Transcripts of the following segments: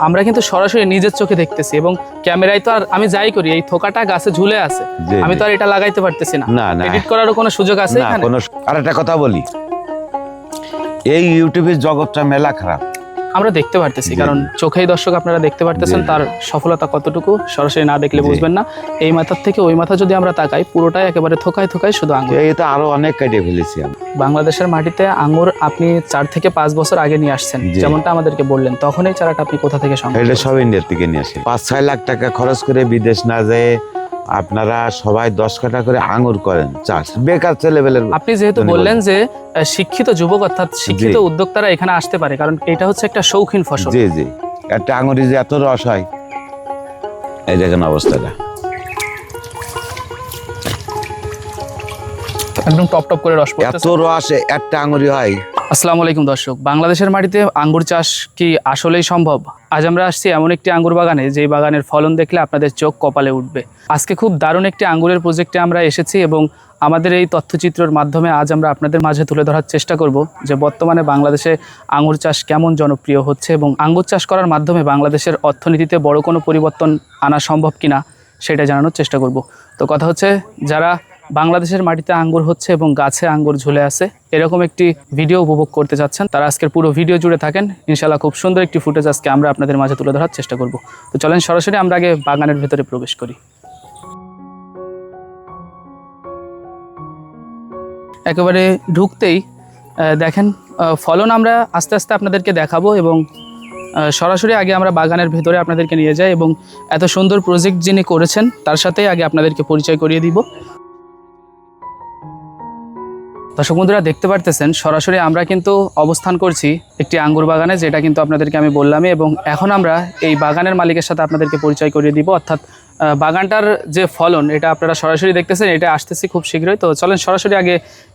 আমরা কিন্তু সরাসরি নিজের চোখে দেখতেছি এবং ক্যামেরায় তো আর আমি যাই করি এই থোকাটা গাছে ঝুলে আছে, আমি তো আর এটা লাগাইতে পারতেছি না। এডিট করারও কোনো সুযোগ আছে এখানে? আর একটা কথা বলি, এই ইউটিউবের জগৎটা মেলা খারাপ আমরা দেখতে পারতেছি, কারণ চোখেই দর্শক আপনারা দেখতে পারতেছেন তার সফলতা কতটুকু, সরাসরি না দেখলে বুঝবেন না। এই মাথার থেকে ওই মাথা যদি আমরা তাকাই, পুরোটাই একেবারে থোকায় থোকায় শুধু আঙ্গুর। এই তো আরো অনেক কেটে ফেলেছি আমি। বাংলাদেশের মাটিতে আঙ্গুর আপনি 4 থেকে 5 বছর আগে নিয়ে আসছেন, যেমনটা আমাদেরকে বললেন। তখন এই চারাটা আপনি কোথা থেকে সংগ্রহ এটা সব ইন্ডিয়ার থেকে নিয়ে আসি। 5-6 লাখ টাকা খরচ করে বিদেশ না যেয়ে আপনারা সবাই 10 কাঠা করে আঙ্গুর করেন চাষ, বেকার ছেলেবেলের। আপনি যেহেতু বললেন যে শিক্ষিত যুবক অর্থাৎ শিক্ষিত উদ্যোক্তারা এখানে আসতে পারে, কারণ এটা হচ্ছে একটা শৌখিন ফসল। জি জি, একটা আঙ্গুরে যে এত রস হয়, এই দেখেন অবস্থাটা একদম টপ টপ করে রস পড়তেছে, এত রস একটা আঙ্গুরি হয়। আসসালামু আলাইকুম দর্শক, বাংলাদেশের মাটিতে আঙ্গুর চাষ কি আসলেই সম্ভব? আজ আমরা আসছি এমন একটি আঙ্গুর বাগানে, যেই বাগানের ফলন দেখলে আপনাদের চোখ কপালে উঠবে। আজকে খুব দারুণ একটি আঙ্গুরের প্রজেক্টে আমরা এসেছি এবং আমাদের এই তথ্যচিত্রের মাধ্যমে আজ আমরা আপনাদের মাঝে তুলে ধরার চেষ্টা করব যে বর্তমানে বাংলাদেশে আঙ্গুর চাষ কেমন জনপ্রিয় হচ্ছে এবং আঙ্গুর চাষ করার মাধ্যমে বাংলাদেশের অর্থনীতিতে বড় কোনো পরিবর্তন আনা সম্ভব কিনা সেটা জানানোর চেষ্টা করব। তো কথা হচ্ছে, যারা বাংলাদেশের মাটিতে আঙ্গুর হচ্ছে এবং গাছে আঙ্গুর ঝুলে আছে এরকম একটি ভিডিও উপভোগ করতে যাচ্ছেন, তারা আজকের পুরো ভিডিও জুড়ে থাকেন। ইনশাআল্লাহ খুব সুন্দর একটি ফুটেজ আজকে আমরা আপনাদের মাঝে তুলে ধরার চেষ্টা করব। তো চলেন সরাসরি আমরা আগে বাগানের ভেতরে প্রবেশ করি। একেবারে ঢুকতেই দেখেন ফলন আমরা আস্তে আস্তে আপনাদেরকে দেখাবো এবং সরাসরি আগে আমরা বাগানের ভেতরে আপনাদেরকে নিয়ে যাই এবং এত সুন্দর প্রজেক্ট যিনি করেছেন তার সাথেই আগে আপনাদেরকে পরিচয় করিয়ে দিব। দর্শক বন্ধুরা দেখতে পারতেছেন সরাসরি আমরা কিন্তু অবস্থান করছি একটি আঙ্গুর বাগানে, যেটা কিন্তু আপনাদেরকে আমি বললামই, এবং এখন আমরা এই বাগানের মালিকের সাথে আপনাদেরকে পরিচয় করিয়ে দিব। অর্থাৎ বাগানটার যে ফলন এটা আপনারা সরাসরি দেখতেছেন, এটা আসতেছি খুব শীঘ্রই। তো চলেন সরাসরি আগে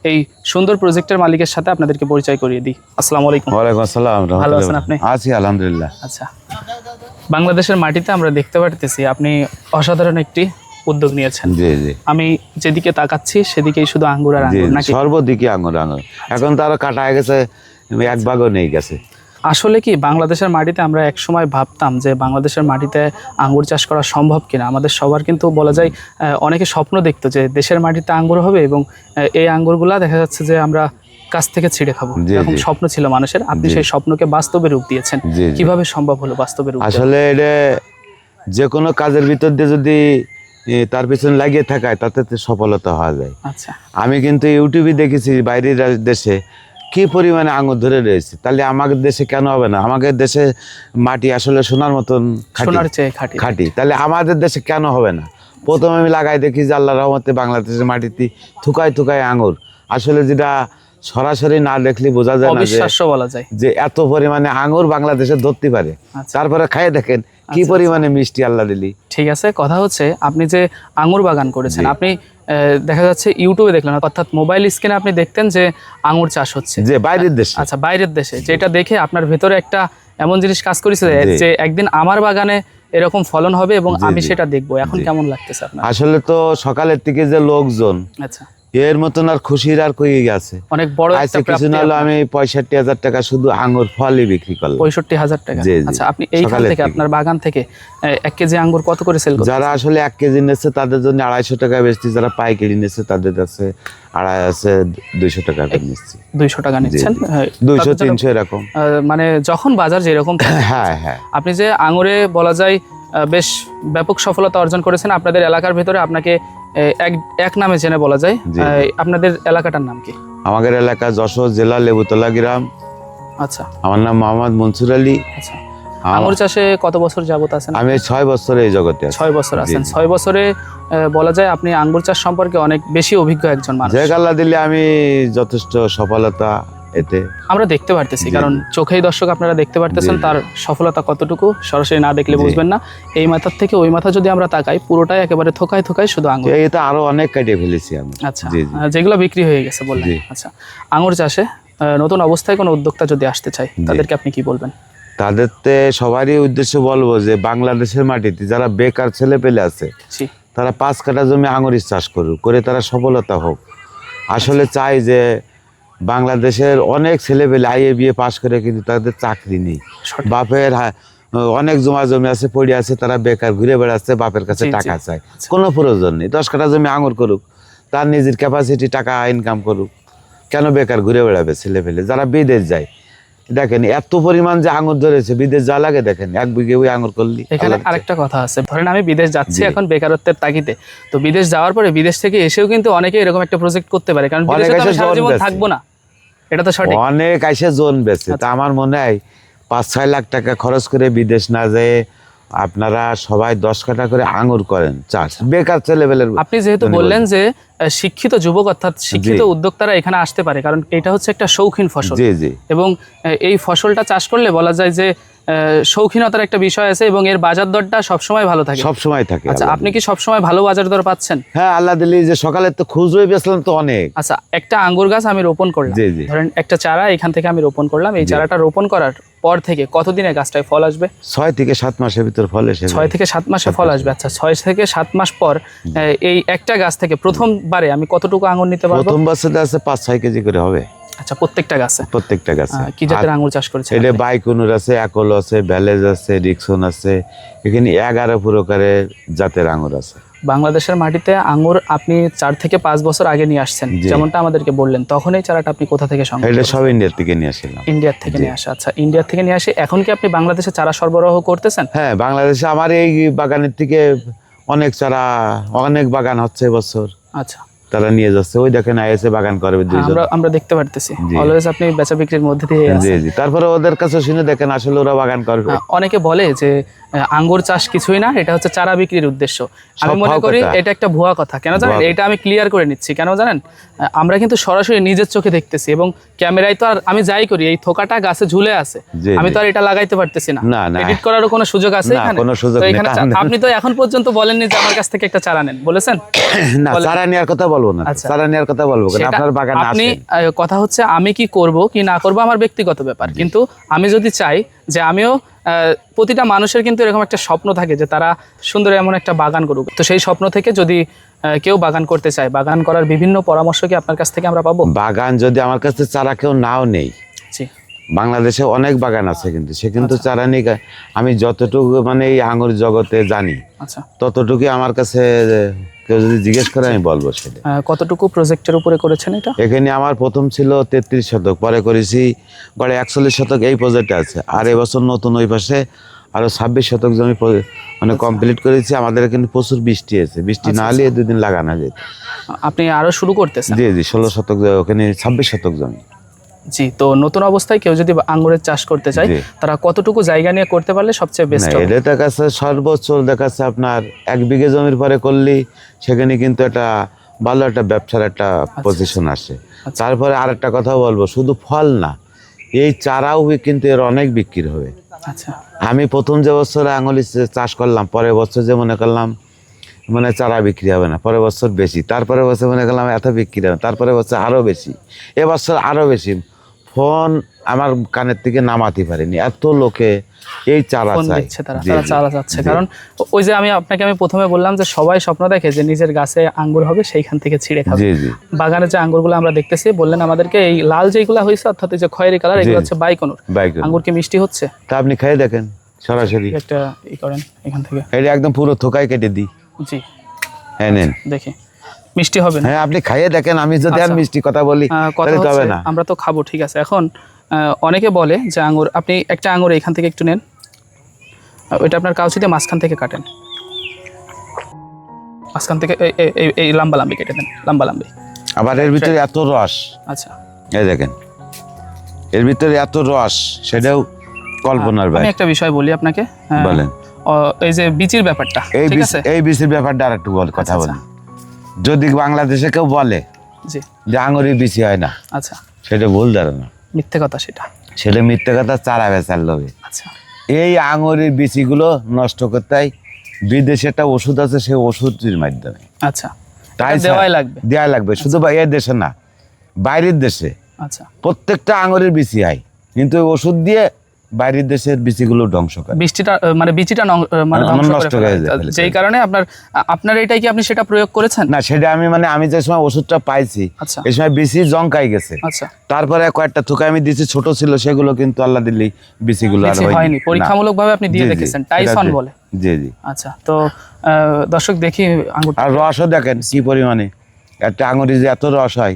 এই সুন্দর প্রজেক্টের মালিকের সাথে আপনাদেরকে পরিচয় করিয়ে দিই। আসসালামু আলাইকুম। ওয়ালাইকুম আসসালাম। ভালো আছেন আপনি? আছি আলহামদুলিল্লাহ। আচ্ছা, বাংলাদেশের মাটিতে আমরা দেখতে পারতেছি আপনি অসাধারণ একটি উদ্যোগ নিয়েছেন। জি জি, আমি যেদিকে তাকাচ্ছি সেদিকেই শুধু আঙ্গুর আর আঙ্গুর, নাকি? সর্বদিকে আঙ্গুর আঙ্গুর। এখন তো আরো কাটা হয়ে গেছে, এক ভাগও নেই গেছে। আসলে কি বাংলাদেশের মাটিতে আমরা এক সময় ভাবতাম যে বাংলাদেশের মাটিতে আঙ্গুর চাষ করা সম্ভব কিনা। আমাদের সবার কিন্তু বলা যায় অনেকে স্বপ্ন দেখতো যে দেশের মাটিতে আঙ্গুর হবে এবং এই আঙ্গুরগুলা দেখা যাচ্ছে যে আমরা কাছ থেকে ছিঁড়ে খাবো, এরকম স্বপ্ন ছিল মানুষের। আপনি সেই স্বপ্নকে বাস্তবে রূপ দিয়েছেন, কিভাবে সম্ভব হলো বাস্তবে রূপ? আসলে এটা যে কোনো কাজের ভিতর দিয়ে যদি তার পিছনে লাগিয়ে থাকায় তাতে সফলতা হওয়া যায়। আচ্ছা, আমি কিন্তু ইউটিউবে দেখেছি বাইরের দেশে কি পরিমাণে আঙ্গুর ধরে রয়েছে, তাহলে আমাদের দেশে কেন হবে না? আমাদের দেশে মাটি আসলে সোনার মতন খাঁটি, তাহলে আমাদের দেশে কেন হবে না? প্রথমে আমি লাগাই দেখি যে আল্লাহর রহমতে বাংলাদেশের মাটিতে থুকায় থুকায় আঙ্গুর, আসলে যেটা সরাসরি না দেখলে বোঝা যায় না যে এত পরিমাণে আঙ্গুর বাংলাদেশে ধরতে পারে। তারপরে খাইয়ে দেখেন কি পরিমাণে মিষ্টি আল্লাহ দিলি। ঠিক আছে, কথা হচ্ছে আপনি যে আঙ্গুর বাগান করেছেন, আপনি দেখা যাচ্ছে ইউটিউবে দেখলেন, অর্থাৎ মোবাইল স্ক্রিনে আপনি দেখতেন যে আঙ্গুর চাষ হচ্ছে যে বাইরের দেশে। আচ্ছা, বাইরের দেশে, যেটা দেখে আপনার ভেতরে একটা এমন জিনিস কাজ করেছে যে একদিন আমার বাগানে এরকম ফলন হবে এবং আমি সেটা দেখবো। এখন কেমন লাগতেছে আপনার? আসলে তো সকালের থেকে যে লোকজন, আচ্ছা, এর মতন আর খুশির আর কই গেছে। অনেক বড় একটা কিছু না হলো আমি 65,000 টাকা শুধু আঙ্গুর ফলই বিক্রি করলাম। 65,000 টাকা? আচ্ছা, আপনি এইখান থেকে আপনার বাগান থেকে 1 কেজি আঙ্গুর কত করে সেল করেন? যারা আসলে 1 কেজি নেছে তাদের জন্য 250 টাকা বেচছি, যারা পাইকারি নেছে তাদের কাছে 250 টাকা নিচ্ছি। 200 টাকা নিচ্ছেন? 200-300 এরকম, মানে যখন বাজার যেরকম। হ্যাঁ হ্যাঁ। আপনি যে আঙ্গুরে বলা যায় বেশ ব্যাপক সফলতা অর্জন করেছেন আপনাদের এলাকার ভেতরে, আপনাকে এক নামে জেনে বলা যায়। আপনাদের এলাকাটার নাম কি? আমাদের এলাকা যশোর জেলা লেবুতলা গ্রাম। আচ্ছা, আমার নাম মোহাম্মদ মনসুর আলী। আচ্ছা, আঙ্গুর চাষে কত বছর যাবত আছেন? আমি 6 বছর এই জগতে আছি। 6 বছর আছেন। 6 বছরে বলা যায় আপনি আঙ্গুর চাষ সম্পর্কে অনেক বেশি অভিজ্ঞ একজন মানুষ। যে আল্লাহ দিলে আমি যথেষ্ট সফলতা এতে আমরা দেখতে পারতেছি, কারণ চোখেই দর্শক আপনারা দেখতে পারতেছেন তার সফলতা কতটুকু, সরাসরি না দেখলে বুঝবেন না। এই মাথার থেকে ওই মাথা যদি আমরা তাকাই, পুরোটাই একেবারে থোকায় থোকায় শুধু আঙ্গুর। এই তো আরো অনেক কেটে ফেলেছি আমি। আচ্ছা, যেগুলো বিক্রি হয়ে গেছে বললেন। আচ্ছা, আঙ্গুর চাষে নতুন অবস্থায় কোনো উদ্যোক্তা যদি আসতে চায় তাদেরকে আপনি কি বলবেন? তাদেরতে সবারই উদ্দেশ্য বলবো যে বাংলাদেশের মাটিতে যারা বেকার ছেলে পেলে আছে তারা 5 কাঠা জমি আঙ্গুরের চাষ করুক, করে তারা সফলতা হোক। আসলে চাই যে বাংলাদেশের অনেক ছেলে পেলে IABA পাস করে কিন্তু তাদের চাকরি নেই, বাপের অনেক জমা জমি আছে, পড়ে আছে, তারা বেকার ঘুরে বেড়াচ্ছে, বাপের কাছে জি, জি। টাকা চায়। কোনো প্রয়োজন নেই, 10 কাঠা জমি আঙুর করুক, তার নিজের ক্যাপাসিটি টাকা ইনকাম করুক, কেন বেকার ঘুরে বেড়াবে ছেলে ফেলে? যারা বিদেশ যায়, দেখেন এত পরিমাণ যে আঙুর ধরেছে, বিদেশ যা লাগে দেখেন, 1 বিঘে ওই আঙুর করলি। এখানে আরেকটা কথা আছে, ধরেন আমি বিদেশ যাচ্ছি জি। এখন বেকারত্বের তাগিদে, তো বিদেশ যাওয়ার পরে বিদেশ থেকে এসেও কিন্তু অনেকে এরকম একটা প্রজেক্ট করতে পারে, কারণ বিদেশে তো অনেক আমি এসে সারা জন জীবন বেচে। থাকবো না, এটা তো সঠিক। অনেক আইসে জোন বেছে, তা আমার মনে হয় 5-6 লাখ টাকা খরচ করে বিদেশ না যেয়ে আপনারা সবাই 10 কাঠা করে আঙুর করেন চাষ, বেকার ছেলেবেলের। আপনি যেহেতু বললেন যে শিক্ষিত যুবক অর্থাৎ শিক্ষিত জি। উদ্যোক্তারা এখানে আসতে পারে, কারণ এটা হচ্ছে একটা শৌখিন ফসল, জি জি, এবং এই ফসলটা চাষ করলে বলা যায় যে শৌখিনতার একটা বিষয় আছে, এবং এর বাজার দরটা সবসময় ভালো থাকে। সব সময় থাকে। আচ্ছা, আল্লাহ আপনি কি সবসময় ভালো বাজার দর পাচ্ছেন? হ্যাঁ, আল্লাহ দিলি যে সকালে তো খুচরোই বেচলাম তো অনেক। আচ্ছা, একটা আঙ্গুর গাছ আমি রোপণ করলাম, জি, জি। ধরেন একটা চারা এখান থেকে আমি রোপণ করলাম, এই জি। চারাটা রোপণ করার পর থেকে কতদিনে গাছটায় ফল আসবে? 6 থেকে 7 মাসের ভিতর ফল এসে 6 থেকে 7 মাসে ফল আসবে। আচ্ছা, 6 থেকে 7 মাস পর এই একটা গাছ থেকে প্রথমবারে আমি কতটুকু আঙ্গুর নিতে পারবো? প্রথম বছরে আছে 5-6 কেজি করে হবে আচ্ছা, প্রত্যেকটা গাছে? প্রত্যেকটা গাছে। কি জাতের আঙ্গুর চাষ করেছেন? এটা বাইকুনুর আছে, একল আছে, ভ্যালেজ আছে, ডিকসন আছে, এখানে 11 প্রকারের জাতের আঙুর আছে। বাংলাদেশের মাটিতে আঙ্গুর আপনি 4 থেকে 5 বছর আগে নিয়ে আসছেন, জি। যেমনটা আমাদেরকে বললেন, তখন এই চারাটা আপনি কোথা থেকে সংগ্রহ এটা করেছেন? সব ইন্ডিয়ার থেকে নিয়ে আসলাম। ইন্ডিয়ার থেকে নিয়ে আসা। আচ্ছা, ইন্ডিয়ার থেকে নিয়ে আসে এখন কি আপনি বাংলাদেশে চারা সরবরাহ করতেছেন? হ্যাঁ, বাংলাদেশে আমার এই বাগানের থেকে অনেক চারা, অনেক বাগান হচ্ছে এবছর, আচ্ছা, তারা নিয়ে যাচ্ছে। ওই দেখেন আইএসএ বাগান করবে 2 জন। আমরা দেখতে পারতেছি জি। অলওয়েজ আপনি বেচা বিক্রির মধ্যে দিয়ে জি আছেন। জি, তারপরে ওদের কাছে শুনে দেখেন আসলে ওরা বাগান করবে। অনেকে বলে যে আঙ্গুর চাষ কিছুই না, এটা হচ্ছে চারা বিক্রির উদ্দেশ্য। আমি সব মনে ভুয়া করি কথা। এটা একটা ভুয়া কথা। কেন জানেন? ভুয়া এটা আমি ক্লিয়ার করে নিচ্ছি, কেন জানেন? আমরা কিন্তু সরাসরি নিজের চোখে দেখতেছি, এবং ক্যামেরায় তো আর আমি যাই করি, এই থোকাটা গাছে ঝুলে আছে, জি, আমি জি। তো আর এটা লাগাইতে পারতেছি না। না, না। এডিট করারও কোনো সুযোগ আছে না, এখানে? কোনো সুযোগ তো নেই। এখানে কারণ- আপনি তো এখন পর্যন্ত বলেননি যে আমার কাছ থেকে একটা চারা নেন, বলেছেন? না, চারা নেওয়ার কথা বলবো না, আচ্ছা। চারা নেওয়ার কথা বলবো কেন? সেটা আপনার বাগানে আপনি আছে। কথা হচ্ছে আমি কি করব কি না করব আমার ব্যক্তিগত ব্যাপার, কিন্তু আমি যদি চাই যে আমিও প্রতিটা মানুষের কিন্তু এরকম একটা স্বপ্ন থাকে যে তারা সুন্দর এমন একটা বাগান করুক, তো সেই স্বপ্ন থেকে যদি কেউ বাগান করতে চায়, বাগান করার বিভিন্ন পরামর্শ কি আপনার কাছ থেকে আমরা পাবো? বাগান যদি আমার কাছে চারা কেউ নাও নেই, জি। বাংলাদেশে অনেক বাগান আছে, কিন্তু সে কিন্তু চারা নেই। আমি যতটুকু মানে এই আঙুর জগতে জানি আচ্ছা, ততটুকু আমার কাছে কেউ যদি জিজ্ঞেস করে আমি বলবো সেটা। কতটুকু প্রজেক্টের উপরে করেছেন এটা? এখানে আমার প্রথম ছিল 33 শতক, পরে করেছি গড়ে 41 শতক এই প্রজেক্টে আছে, আর এবছর নতুন ওই পাশে আরো 26 শতক জমি মানে কমপ্লিট করেছি। আমাদের এখানে প্রচুর বৃষ্টি আছে, বৃষ্টি না হলে 2 দিন লাগানো যেত। আপনি আরো শুরু করতেছেন? জি জি, 16 শতক, ওখানে 26 শতক জমি। জি। তো নতুন অবস্থায় কেউ যদি আঙ্গুরের চাষ করতে চায়, জি। তারা কতটুকু জায়গা নিয়ে করতে পারলে সবচেয়ে বেস্ট না, হবে? এটা দেখাচ্ছে সর্বোচ্চ দেখাচ্ছে আপনার 1 বিঘে জমির পরে করলেই সেখানে কিন্তু একটা ভালো একটা ব্যবসার একটা পজিশন আসে। তারপরে আরেকটা কথা বলবো, শুধু ফল না, এই চারাও কিন্তু এর অনেক বিক্রি হবে। আচ্ছা, আমি প্রথম যে বছরে আঙুলি চাষ করলাম, পরের বছর যে মনে করলাম মানে চারা বিক্রি হবে না, পরের বছর বেশি, তারপরে বছর মনে করলাম এত বিক্রি হবে, তারপরে বছর আরো বেশি, এবছর আরো বেশি। ফোন আমার কানের থেকে নামাতে পারিনি, এত লোকে এই চারা ফোন চাই। দিচ্ছে তারা জি, জি, চারা চাচ্ছে, জি। কারণ ওই যে আমি প্রথমে বললাম যে সবাই স্বপ্ন দেখে যে নিজের গাছে আঙ্গুর হবে, সেইখান থেকে ছিঁড়ে খাবে। জি জি, বাগানে যে আঙ্গুরগুলো আমরা দেখতেছি, বললেন আমাদেরকে এই লাল যেগুলো হয়েছে অর্থাৎ এই যে খয়েরি কালার, এগুলো জি। হচ্ছে বাইকনুর বাইক আঙ্গুর। কি মিষ্টি হচ্ছে? তা আপনি খেয়ে দেখেন সরাসরি, একটা করেন এখান থেকে। এটা একদম পুরো থোকায় কেটে দিই। জি, হ্যাঁ নেন। দেখি মিষ্টি হবে না? হ্যাঁ, আপনি খাইয়ে দেখেন, আমি যদি আর আচ্ছা। মিষ্টি কথা বলি কথা তাহলে তো হবে হচ্ছে না। আমরা তো খাবো, ঠিক আছে। এখন অনেকে বলে যে আঙ্গুর, আপনি একটা আঙ্গুর এখান থেকে একটু নেন, ওইটা আপনার কাউচিতে মাঝখান থেকে কাটেন, মাঝখান থেকে এই লম্বা লম্বি কেটে দেন, লম্বা লম্বি। আবার এর ভিতরে এত রস, আচ্ছা, এই দেখেন এর ভিতরে এত রস, সেটাও কল্পনার আমি বাইরে। একটা বিষয় বলি আপনাকে। বলেন। এই যে বিচির ব্যাপারটা, এই ঠিক আছে? এই বিচির ব্যাপারটা আর একটু কথা আচ্ছা, বলি। যদি বাংলাদেশে কেউ বলে জি, যে আঙুরের বিচি হয় না, আচ্ছা, সেটা ভুল ধারণা, মিথ্যে কথা সেটা। সেটা মিথ্যে কথা, চারা বেচার লোভে। আচ্ছা, এই আঙুরের বিচিগুলো নষ্ট করতে বিদেশে একটা ওষুধ আছে, সেই ওষুধটির মাধ্যমে আচ্ছা, তাই এটা দেওয়াই লাগবে। দেওয়া লাগবে, শুধু এই দেশে না, বাইরের দেশে আচ্ছা, প্রত্যেকটা আঙুরের বিচি হয়, কিন্তু ওই ওষুধ দিয়ে বাইরের দেশের বিচিগুলো ধ্বংস করে। বিচিটা মানে নষ্ট করে ফেলে। যেই কারণে আপনার এটাই কি আপনি সেটা প্রয়োগ করেছেন? না, সেটা আমি যে সময় ওষুধটা পাইছি এই সময় বিচি জংকাই গেছে। আচ্ছা, তারপরে কয়েকটা থুকা আমি দিছি, ছোট ছিল সেগুলো, কিন্তু আল্লাহ দিলি বিচিগুলো আর হয়নি। পরীক্ষামূলক ভাবে আপনি দিয়ে দেখেছেন, টাইসন বলে। জি জি। আচ্ছা, তো দর্শক দেখি আঙ্গুর, আর রসও দেখেন কি পরিমাণে, একটা আঙুরি যে এত রস হয়,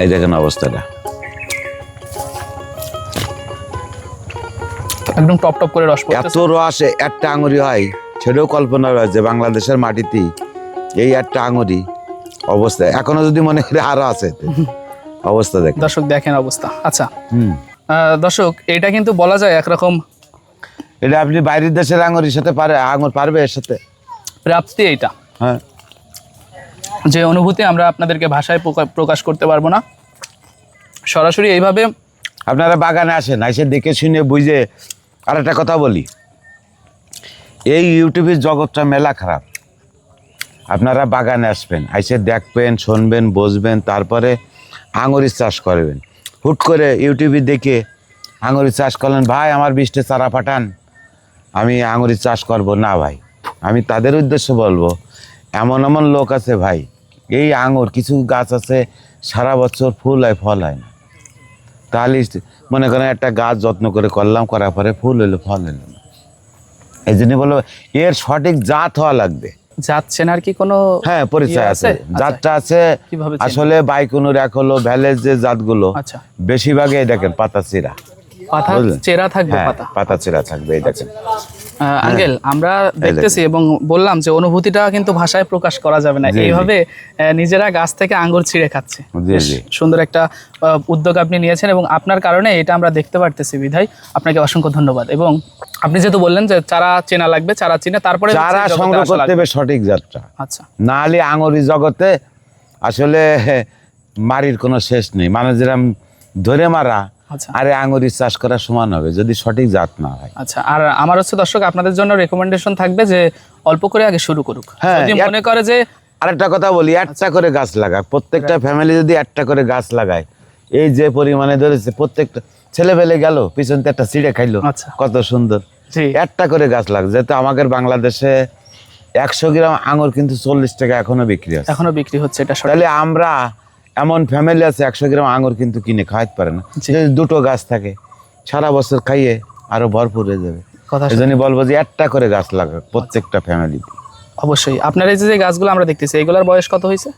এই দেখেন অবস্থাটা একদম টপ টপ করে রস পড়তেছে। এত রস একটা আঙুরি হয়, সেটাও কল্পনা রয়েছে বাংলাদেশের মাটিতে এই একটা আঙুরি অবস্থা। এখনো যদি মনে করি আরো আছে অবস্থা দেখেন দর্শক, দেখেন অবস্থা। আচ্ছা দর্শক, এটা কিন্তু বলা যায় একরকম, এটা আপনি বাইরের দেশের আঙুরির সাথে আঙুর পারবে এর সাথে প্রাপ্তি এইটা। হ্যাঁ, যে অনুভূতি আমরা আপনাদেরকে ভাষায় প্রকাশ করতে পারবো না। সরাসরি এইভাবে আপনারা বাগানে আসেন, এসে দেখে শুনে বুঝে। আর একটা কথা বলি, এই ইউটিউবের জগৎটা মেলা খারাপ। আপনারা বাগানে আসবেন, এসে দেখবেন, শুনবেন, বুঝবেন, তারপরে আঙুরের চাষ করবেন। হুট করে ইউটিউবে দেখে আঙুরের চাষ করলেন, ভাই আমার 20টা চারা পাঠান, আমি আঙুরের চাষ করব না। ভাই, আমি তাদের উদ্দেশ্যে বলবো, এমন এমন লোক আছে ভাই, এই আঙুর কিছু গাছ আছে সারা বছর ফুল হয়, ফল হয় না। তাহলে মনে করেন একটা গাছ যত্ন করে করলাম, করার পরে ফুল হইলো, ফল হইলো না। এই জন্য বলবো এর সঠিক জাত হওয়া লাগবে। জাত চেনার কি কোনো পরিচয় আছে? জাতটা আছে আসলে বাইকুনুর, এক হলো ভ্যালেজ যে জাতগুলো, বেশিরভাগই এই দেখেন পাতা চিরা, পাতা চিরা থাকবে। এই দেখেন আঙ্কেল, আমরা দেখতেছি এবং বললাম যে অনুভূতিটা কিন্তু ভাষায় প্রকাশ করা যাবে না। এইভাবে নিজেরা গাছ থেকে আঙ্গুর ছিঁড়ে খাচ্ছে। সুন্দর একটা উদ্যোগ আপনি নিয়েছেন এবং আপনার কারণে এটা আমরা দেখতে পারতেছি। বিধায় আপনাকে অসংখ্য ধন্যবাদ। এবং আপনি যেহেতু বললেন যে চারা চেনা লাগবে, চারা চিনে তারপরে চারা সংগ্রহ করতে হবে সঠিক জাতটা। আচ্ছা, না হলে আঙুরি জগতে আসলে মারির কোনো শেষ নেই। মানুষ যেরকম ধরে মারা, আরে আঙুরি চাষ করার সমান হবে যদি সঠিক জাত না হয়। আচ্ছা, আর আমার হচ্ছে দর্শক আপনাদের জন্য রেকমেন্ডেশন থাকবে যে অল্প করে আগে শুরু করুক। যদি মনে করে যে, আরেকটা কথা বলি, একটা করে গাছ লাগাক, প্রত্যেকটা ফ্যামিলি যদি একটা করে গাছ লাগায়, এই যে পরিমাণে ধরেছে, প্রত্যেকটা ছেলে পেলে গেল পিছনতে একটা ছিঁড়ে খাইলো, কত সুন্দর। একটা করে গাছ লাগ, যেহেতু আমাদের বাংলাদেশে 100 গ্রাম আঙুর কিন্তু 40 টাকা এখনো বিক্রি হচ্ছে। এটা তাহলে আমরা এমন ফ্যামিলি আছে 100 গ্রাম আঙুর কিন্তু কিনে খাওয়াতে পারে না। যদি দুটো গাছ থাকে সারা বছর খাইয়ে আরো ভরপুর হয়ে যাবে। এই জন্য বলবো যে একটা করে গাছ লাগাক প্রত্যেকটা ফ্যামিলিতে। অবশ্যই। আপনার এই যে গাছগুলো আমরা দেখতেছি, এগুলোর বয়স কত হয়েছে?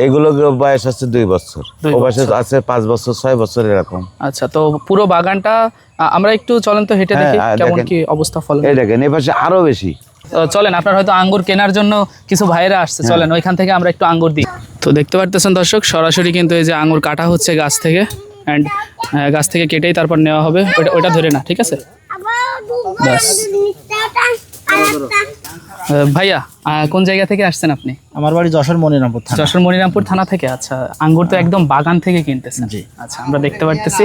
এগুলোর বয়স আছে 2 বছর, ও বয়স আছে 5 বছর, 6 বছর এরকম। আচ্ছা, তো পুরো বাগানটা আমরা একটু চলেন তো হেঁটে দেখি কেমন কি অবস্থা ফলন। এই দেখেন এই পাশে আরো বেশি। চলেন, আপনার হয়তো আঙ্গুর কেনার জন্য কিছু ভাইরা আসছে, চলেন ওইখান থেকে আমরা একটু আঙ্গুর দিই। তো দেখতে পারতেছেন দর্শক, সরাসরি কিন্তু এই যে আঙ্গুর কাটা হচ্ছে গাছ থেকে, অ্যান্ড গাছ থেকে কেটেই তারপর নেওয়া হবে। ওইটা ধরে না, ঠিক আছে? ভাইয়া, কোন জায়গা থেকে আসছেন আপনি? আমার বাড়ি যশোর মনিরামপুর থানা। যশোর মনিরামপুর থানা থেকে। আচ্ছা, আঙ্গুর তো একদম বাগান থেকে কিনতেছেন? জি। আচ্ছা, আমরা দেখতে পারতেছি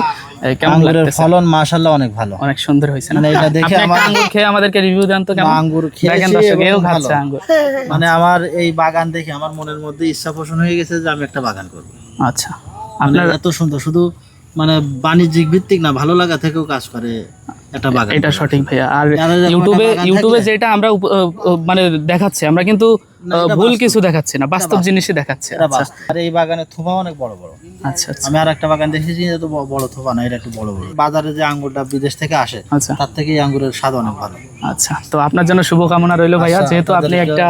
কেমন লাগতেছে? ফলন মাশাআল্লাহ অনেক ভালো, অনেক সুন্দর হয়েছে। মানে এটা দেখে আমার আঙ্গুর খেয়ে আমাদেরকে রিভিউ দেন তো কেমন। আঙ্গুর দেখেন দর্শক, এও খাচ্ছে আঙ্গুর। মানে আমার এই বাগান দেখে আমার মনের মধ্যে ইচ্ছা পোষণ হয়ে গেছে যে আমি একটা বাগান করব। আচ্ছা, আপনার এত সুন্দর, শুধু মানে বাণিজ্যিক ভিত্তিক না, ভালো লাগা থেকেও কাজ করে একটা বাগান। এটা সঠিক ভাইয়া। আর ইউটিউবে যেটা আমরা মানে দেখাচ্ছি, আমরা কিন্তু ভুল কিছু দেখাচ্ছি না, বাস্তব জিনিসই দেখাচ্ছি। আর এই বাগানের থোপা অনেক বড় বড়। আচ্ছা, আমি আর একটা বাগান দেখেছি, এটা বড় থোপা না, এটা একটু বড় বড়। বাজারে যে আঙ্গুরটা বিদেশ থেকে আসে, তার থেকে এই আঙ্গুরের স্বাদ অনেক ভালো। আচ্ছা, তো আপনার জন্য শুভকামনা রইল ভাইয়া, যেহেতু আপনি একটা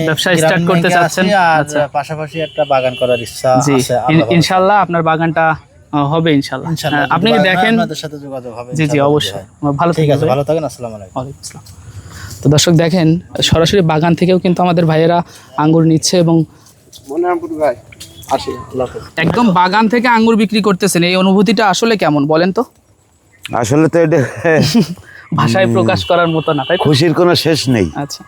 ব্যবসা স্টার্ট করতে চাচ্ছেন। আচ্ছা, পাশাপাশি একটা বাগান করার ইচ্ছা আছে। ইনশাআল্লাহ আপনার বাগানটা হবে ইনশাআল্লাহ। আপনি দেখেন, আপনাদের সাথে যোগাযোগ হবে। জি জি, অবশ্যই। ভালো ঠিক আছে, ভালো থাকেন। আসসালামু আলাইকুম। ওয়ালাইকুম আসসালাম। তো দর্শক দেখেন, সরাসরি বাগান থেকেও কিন্তু আমাদের ভাইয়েরা আঙ্গুর নিচ্ছে এবং একদম বাগান থেকে আঙ্গুর বিক্রি করতেছেন। এই অনুভূতিটা আসলে কেমন বলেন তো? আসলে তো এটা ভাষায় প্রকাশ করার মতো না, তাই খুশির কোনো শেষ নেই। আচ্ছা,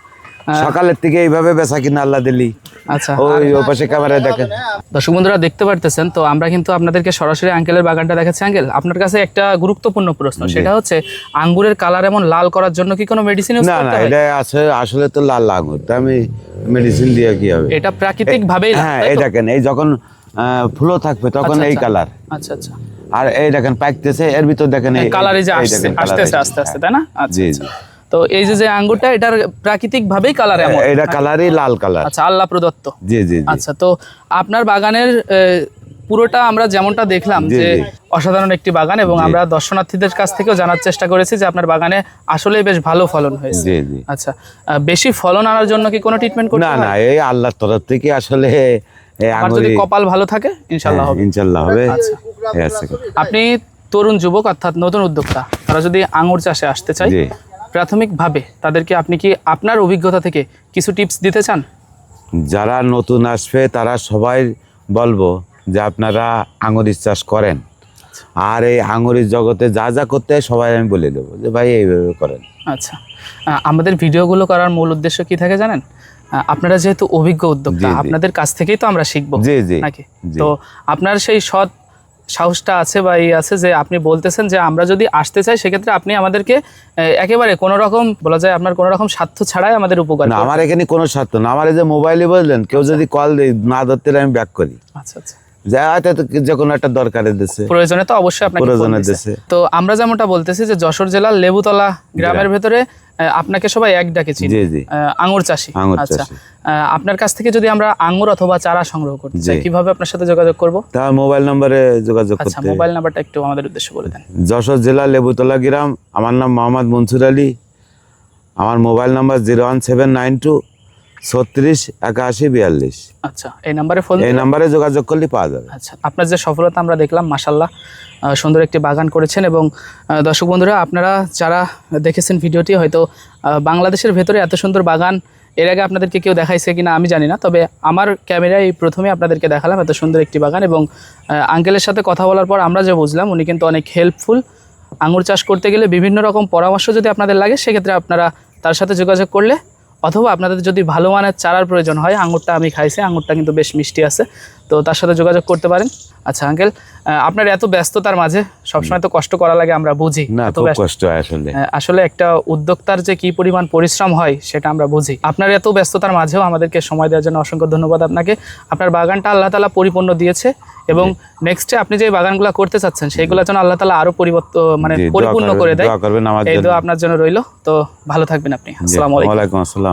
সকালের থেকে এইভাবে বেচা কিনা আল্লাহ দিলি। আচ্ছা, ওই পাশে ক্যামেরায় দেখেন দর্শক বন্ধুরা দেখতে পারতেছেন। তো আমরা কিন্তু আপনাদেরকে সরাসরি আঙ্কেলের বাগানটা দেখাচ্ছি। আঙ্কেল, আপনার কাছে একটা গুরুত্বপূর্ণ প্রশ্ন, সেটা হচ্ছে আঙ্গুরের কালার এমন লাল করার জন্য কি কোনো মেডিসিন ইউজ করতে হয়? না, এটা আছে আসলে তো লাল আঙ্গুর, তা আমি মেডিসিন দিয়ে কি হবে? এটা প্রাকৃতিক ভাবেই। হ্যাঁ, এই দেখেন, এই যখন ফুলও থাকবে তখন এই কালার। আচ্ছা আচ্ছা। আর এই দেখেন পাকতেছে, এর ভিতর দেখেন কালারে যে আসতেছে আস্তে আস্তে, তাই না? আচ্ছা জি আচ্ছা। তো এই যে আঙ্গুরটা, এটার প্রাকৃতিক ভাবেই কালার এমন, এটা কালারই লাল কালার। আচ্ছা, আল্লাহ প্রদত্ত। জি জি। আচ্ছা, তো আপনার বাগানের পুরোটা আমরা যেমনটা দেখলাম যে অসাধারণ একটি বাগান, এবং আমরা দর্শনার্থীদের কাছ থেকেও জানার চেষ্টা করেছি যে আপনার বাগানে আসলেই বেশ ভালো ফলন হয়েছে। জি জি। আচ্ছা, বেশি ফলন আনার জন্য কি কোনো ট্রিটমেন্ট করতে হয়? না না, এই আল্লাহর তরফ থেকে আসলে আর যদি কপাল ভালো থাকে ইনশাআল্লাহ হবে। ইনশাআল্লাহ হবে। আচ্ছা, আপনি তরুণ যুবক অর্থাৎ নতুন উদ্যোক্তা, তারা যদি আঙ্গুর চাষে আসতে চায় প্রাথমিকভাবে, তাদেরকে আপনি কি আপনার অভিজ্ঞতা থেকে কিছু টিপস দিতে চান? যারা নতুন আসবে তারা সবাই বলবো যে আপনারা আঙুরের চাষ করেন, আর এই আঙুরের জগতে যা যা করতে হয় সবাই আমি বলে দেবো যে ভাই এইভাবে করেন। আচ্ছা, আমাদের ভিডিওগুলো করার মূল উদ্দেশ্য কি থাকে জানেন? আপনারা যেহেতু অভিজ্ঞ উদ্যোক্তা, আপনাদের কাছ থেকেই তো আমরা শিখবো নাকি? তো আপনার সেই সৎ সাহসটা আছে বা আছে যে আপনি বলতেছেন যে আমরা যদি আসতে চাই সেক্ষেত্রে আপনি আমাদেরকে একেবারে কোনো রকম বলা যায় আপনার কোনো রকম স্বার্থ ছাড়াই আমাদের উপকার। না, আমার এখানে কোনো স্বার্থ না। আমার এই যে মোবাইলে বললেন, কেউ যদি কল না ধরতে আমি ব্যাক করি। আচ্ছা আচ্ছা। যে কোনো একটা দরকারের দেশে প্রয়োজনে তো অবশ্যই আপনাকে প্রয়োজনের দেশে। তো আমরা যেমনটা বলতেছি যে যশোর জেলার লেবুতলা গ্রামের ভেতরে আপনাকে সবাই এক ডাকে চিনি, আঙ্গুর চাষী। আচ্ছা, আপনার কাছ থেকে যদি আমরা আঙ্গুর অথবা চারা সংগ্রহ করতে চাই, কিভাবে আপনার সাথে যোগাযোগ করব? তা মোবাইল নম্বরে যোগাযোগ করতে। আচ্ছা, মোবাইল নাম্বারটা একটু আমাদের উদ্দেশ্যে বলে দেন। যশোর জেলা লেবুতলা গ্রাম, আমার নাম মোহাম্মদ মনসুর আলী। আমার মোবাইল নাম্বার 01792 36 81 42। আচ্ছা, এই নাম্বারে ফোন, এই নাম্বারে যোগাযোগ করলে পাওয়া যাবে। আচ্ছা, আপনার যে সফলতা আমরা দেখলাম, মাশাআল্লাহ সুন্দর একটি বাগান করেছেন। এবং দর্শক বন্ধুরা, আপনারা যারা দেখেছেন ভিডিওটি, হয়তো বাংলাদেশের ভেতরে এত সুন্দর বাগান এর আগে আপনাদেরকে কেউ দেখাইছে কিনা আমি জানি না, তবে আমার ক্যামেরায় প্রথমে আপনাদেরকে দেখালাম এত সুন্দর একটি বাগান। এবং আঙ্কেলের সাথে কথা বলার পর আমরা যে বুঝলাম উনি কিন্তু অনেক হেল্পফুল। আঙুর চাষ করতে গেলে বিভিন্ন রকম পরামর্শ যদি আপনাদের লাগে, সেক্ষেত্রে আপনারা তার সাথে যোগাযোগ করলে, অথবা আপনাদের যদি ভালো মানের চারার প্রয়োজন হয়, আঙুরটা আমি খাইছি, আঙুরটা কিন্তু বেশ মিষ্টি আছে, তো তার সাথে যোগাযোগ করতে পারেন। আচ্ছা আঙ্কেল, আপনার এত ব্যস্ততার মাঝে সবসময় তো কষ্ট করা লাগে, আমরা বুঝি, না খুব কষ্ট হয় আসলে। আসলে একটা উদ্যোক্তার যে কি পরিমাণ পরিশ্রম হয় সেটা আমরা বুঝি। আপনার এত ব্যস্ততার মাঝেও আমাদেরকে সময় দেওয়ার জন্য অসংখ্য ধন্যবাদ আপনাকে। আপনার বাগানটা আল্লাহ তাআলা পরিপূর্ণ দিয়েছে, এবং নেক্সটে আপনি যে বাগানগুলো করতে চাচ্ছেন সেইগুলোর জন্য আল্লাহ তাআলা আরো পরিপূর্ণ করে দেয়, এই দোয়া আপনার জন্য রইল। তো ভালো থাকবেন আপনি। আসসালামু আলাইকুম। ওয়া আলাইকুম আসসালাম।